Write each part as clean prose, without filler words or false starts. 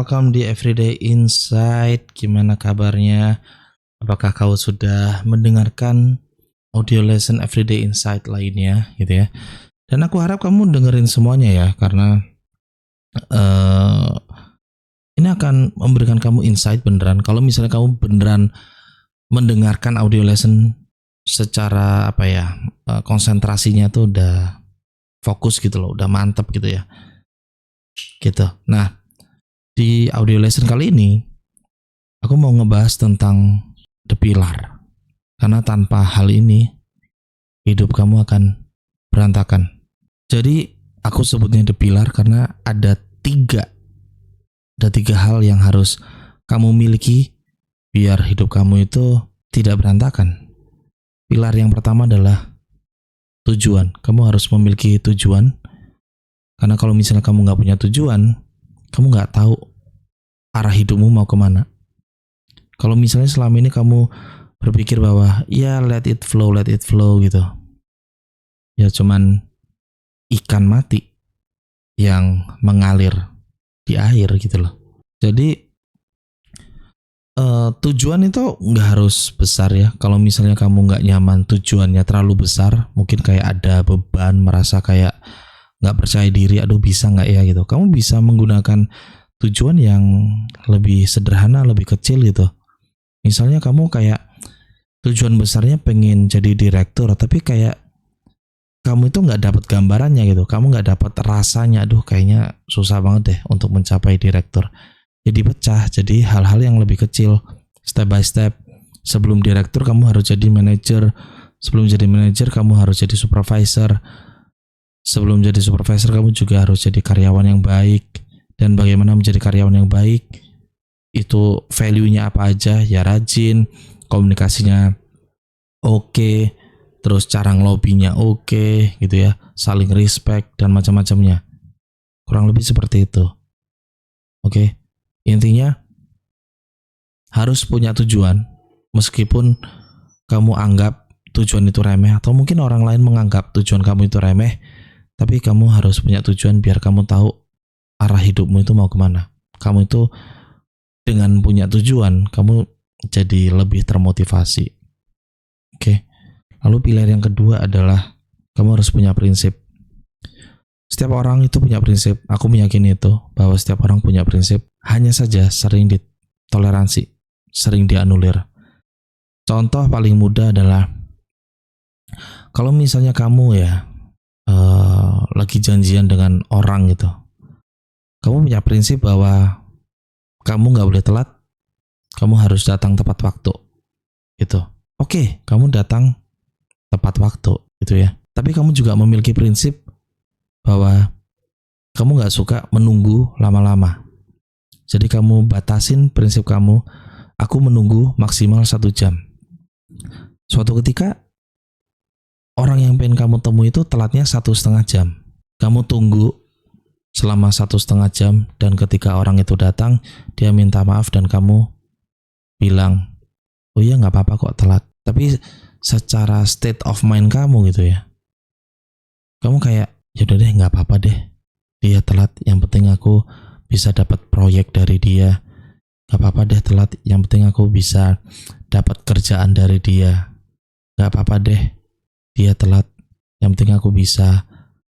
welcome di Everyday Insight. Gimana kabarnya? Apakah kau sudah mendengarkan audio lesson Everyday Insight lainnya gitu ya? Dan aku harap kamu dengerin semuanya ya, karena ini akan memberikan kamu insight beneran. Kalau misalnya kamu beneran mendengarkan audio lesson secara konsentrasinya tuh udah fokus gitu loh, udah mantep gitu ya. Gitu. Nah, di audio lesson kali ini aku mau ngebahas tentang the pillar. Karena tanpa hal ini hidup kamu akan berantakan. Jadi aku sebutnya the pillar karena ada tiga hal yang harus kamu miliki biar hidup kamu itu tidak berantakan. Pilar yang pertama adalah tujuan. Kamu harus memiliki tujuan. Karena kalau misalnya kamu nggak punya tujuan, kamu nggak tahu arah hidupmu mau kemana. Kalau misalnya selama ini kamu berpikir bahwa ya let it flow gitu, ya cuman ikan mati yang mengalir di air gitu loh. Jadi tujuan itu nggak harus besar ya. Kalau misalnya kamu nggak nyaman tujuannya terlalu besar, mungkin kayak ada beban, merasa kayak nggak percaya diri, aduh bisa nggak ya gitu. Kamu bisa menggunakan tujuan yang lebih sederhana, lebih kecil gitu. Misalnya kamu kayak tujuan besarnya pengen jadi direktur, tapi kayak kamu itu nggak dapat gambarannya gitu. Kamu nggak dapat rasanya, aduh kayaknya susah banget deh untuk mencapai direktur. Jadi pecah, jadi hal-hal yang lebih kecil, step by step. Sebelum direktur kamu harus jadi manajer. Sebelum jadi manajer kamu harus jadi supervisor. Sebelum jadi supervisor kamu juga harus jadi karyawan yang baik. Dan bagaimana menjadi karyawan yang baik, itu value-nya apa aja, ya rajin, komunikasinya oke, terus cara ngelobinya oke gitu ya, saling respect dan macam-macamnya. Kurang lebih seperti itu. Oke. Intinya harus punya tujuan, meskipun kamu anggap tujuan itu remeh, atau mungkin orang lain menganggap tujuan kamu itu remeh, tapi kamu harus punya tujuan biar kamu tahu arah hidupmu itu mau kemana. Kamu itu dengan punya tujuan, kamu jadi lebih termotivasi. Oke. Lalu pilihan yang kedua adalah kamu harus punya prinsip. Setiap orang itu punya prinsip. Aku meyakini itu, bahwa setiap orang punya prinsip. Hanya saja sering ditoleransi, sering dianulir. Contoh paling mudah adalah kalau misalnya kamu ya lagi janjian dengan orang gitu, kamu punya prinsip bahwa kamu nggak boleh telat, kamu harus datang tepat waktu gitu. Oke, kamu datang tepat waktu gitu ya, tapi kamu juga memiliki prinsip bahwa kamu nggak suka menunggu lama-lama. Jadi kamu batasin prinsip kamu, aku menunggu maksimal 1 jam. Suatu ketika orang yang pengen kamu temui itu telatnya 1,5 jam. Kamu tunggu selama 1,5 jam, dan ketika orang itu datang, dia minta maaf dan kamu bilang, oh iya nggak apa-apa kok telat. Tapi secara state of mind kamu gitu ya, kamu kayak yaudah deh nggak apa-apa deh, dia telat, yang penting aku bisa dapat proyek dari dia. Nggak apa-apa deh telat, yang penting aku bisa dapat kerjaan dari dia. Nggak apa-apa deh dia telat, yang penting aku bisa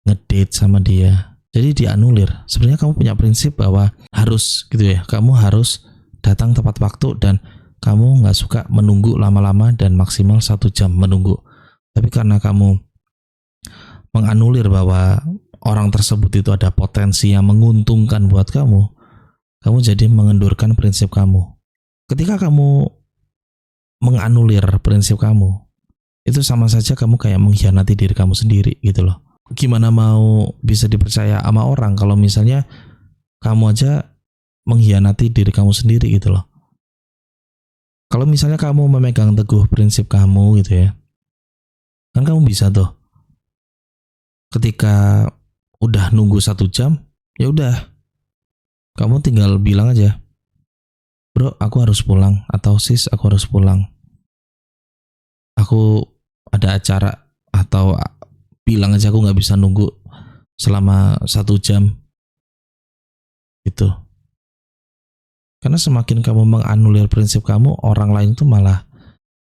ngedate sama dia. Jadi dianulir. Sebenarnya kamu punya prinsip bahwa harus gitu ya, kamu harus datang tepat waktu, dan kamu nggak suka menunggu lama-lama dan maksimal 1 jam menunggu. Tapi karena kamu menganulir bahwa orang tersebut itu ada potensi yang menguntungkan buat kamu, kamu jadi mengendurkan prinsip kamu. Ketika kamu menganulir prinsip kamu, itu sama saja kamu kayak mengkhianati diri kamu sendiri gitu loh. Gimana mau bisa dipercaya sama orang kalau misalnya kamu aja mengkhianati diri kamu sendiri gitu loh. Kalau misalnya kamu memegang teguh prinsip kamu gitu ya, kan kamu bisa tuh ketika udah nunggu 1 jam, ya udah kamu tinggal bilang aja, bro aku harus pulang, atau sis aku harus pulang, aku ada acara, atau bilang aja aku nggak bisa nunggu selama 1 jam gitu. Karena semakin kamu menganulir prinsip kamu, orang lain tuh malah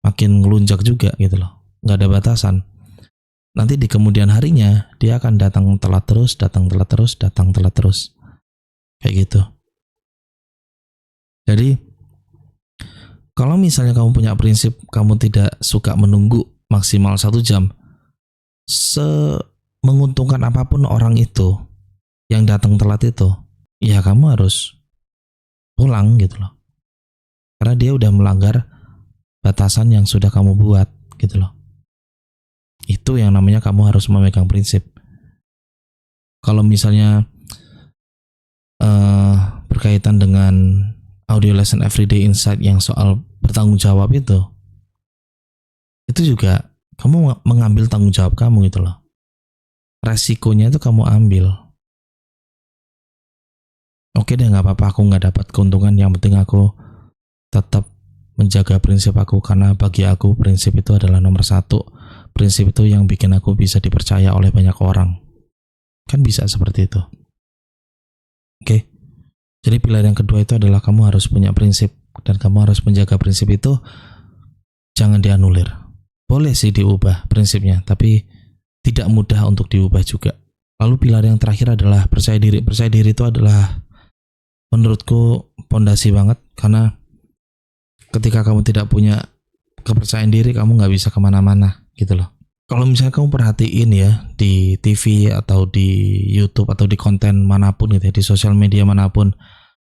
makin ngelunjak juga gitu loh. Nggak ada batasan. Nanti di kemudian harinya, dia akan datang telat terus, datang telat terus, datang telat terus. Kayak gitu. Jadi, kalau misalnya kamu punya prinsip, kamu tidak suka menunggu maksimal 1 jam, semenguntungkan apapun orang itu yang datang telat itu, ya kamu harus pulang gitu loh. Karena dia udah melanggar batasan yang sudah kamu buat gitu loh. Itu yang namanya kamu harus memegang prinsip. Kalau misalnya berkaitan dengan audio lesson everyday insight yang soal bertanggung jawab itu juga kamu mengambil tanggung jawab kamu gitu loh. Resikonya itu kamu ambil. Oke deh, nggak apa-apa, aku nggak dapat keuntungan, yang penting aku tetap menjaga prinsip aku, karena bagi aku prinsip itu adalah nomor 1. Prinsip itu yang bikin aku bisa dipercaya oleh banyak orang. Kan bisa seperti itu. Oke. Jadi pilihan yang kedua itu adalah kamu harus punya prinsip, dan kamu harus menjaga prinsip itu, jangan dianulir. Boleh sih diubah prinsipnya, tapi tidak mudah untuk diubah juga. Lalu pilihan yang terakhir adalah percaya diri. Percaya diri itu adalah menurutku pondasi banget, karena ketika kamu tidak punya kepercayaan diri, kamu nggak bisa kemana-mana gitu loh. Kalau misalnya kamu perhatiin ya, di TV atau di YouTube atau di konten manapun gitu ya, di sosial media manapun,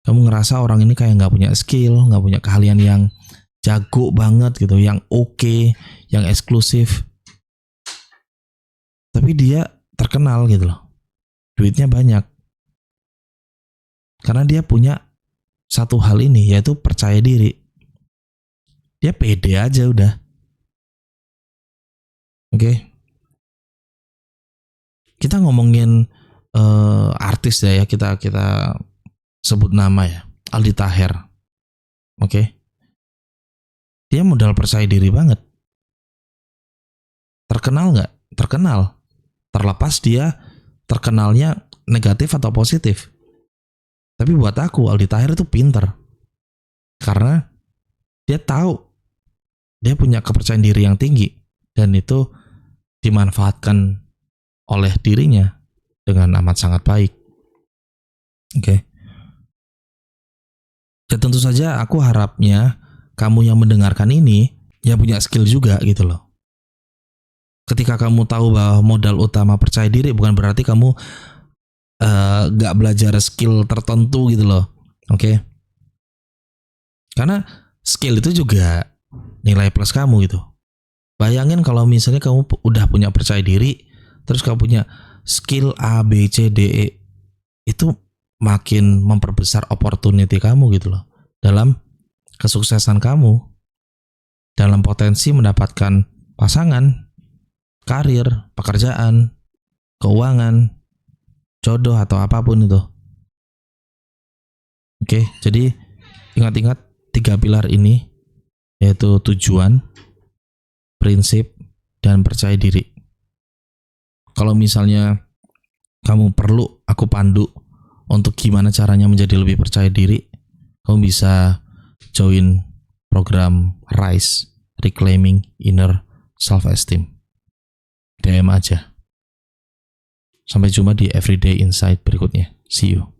kamu ngerasa orang ini kayak nggak punya skill, nggak punya keahlian yang jago banget gitu, yang oke, yang eksklusif, tapi dia terkenal gitu loh, duitnya banyak, karena dia punya satu hal ini, yaitu percaya diri. Dia pede aja udah. Oke. Kita ngomongin artis ya, kita sebut nama ya, Aldi Taher. Oke. Dia modal percaya diri banget. Terkenal nggak? Terkenal. Terlepas dia terkenalnya negatif atau positif. Tapi buat aku Aldi Taher itu pinter. Karena dia tahu dia punya kepercayaan diri yang tinggi, dan itu dimanfaatkan oleh dirinya dengan amat sangat baik. Oke. Dan tentu saja aku harapnya kamu yang mendengarkan ini ya punya skill juga gitu loh. Ketika kamu tahu bahwa modal utama percaya diri, bukan berarti kamu gak belajar skill tertentu gitu loh. Oke. Karena skill itu juga nilai plus kamu gitu. Bayangin kalau misalnya kamu udah punya percaya diri, terus kamu punya skill A, B, C, D, E, itu makin memperbesar opportunity kamu gitu loh, dalam kesuksesan kamu, dalam potensi mendapatkan pasangan, karir, pekerjaan, keuangan, jodoh, atau apapun itu. Oke, jadi ingat-ingat 3 pilar ini, yaitu tujuan, prinsip, dan percaya diri. Kalau misalnya kamu perlu aku pandu untuk gimana caranya menjadi lebih percaya diri, kamu bisa join program RISE, Reclaiming Inner Self-Esteem. DM aja. Sampai jumpa di Everyday Insight berikutnya. See you.